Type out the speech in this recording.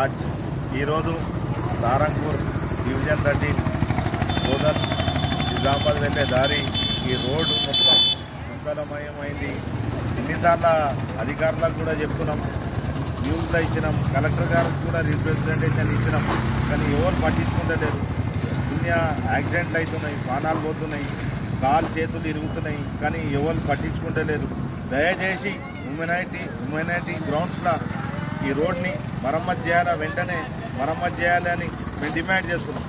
आज सारंगपूर डिविजन 13 गोदल निजामाबाद వెళ్ళే దారి ఈ రోడ్డు మొత్తం గుంతలమయమైంది. ఎన్నిసార్లు అధికారులకు కూడా చెప్తున్నాం, న్యూస్లో ఇచ్చినాం, కలెక్టర్ గారికి కూడా రిప్రజెంటేషన్ ఇచ్చినాం, కానీ ఎవరు పట్టించుకుంటలేరు. దునియా యాక్సిడెంట్లు అవుతున్నాయి, ప్రాణాలు పోతున్నాయి, కాలు చేతులు ఇరుగుతున్నాయి, కానీ ఎవరు పట్టించుకుంటలేరు. దయచేసి హ్యూమనిటీ గ్రౌండ్స్లో ఈ రోడ్ని మరమ్మతు చేయాలా, వెంటనే మరమ్మతు చేయాలని మేము డిమాండ్ చేస్తున్నాం.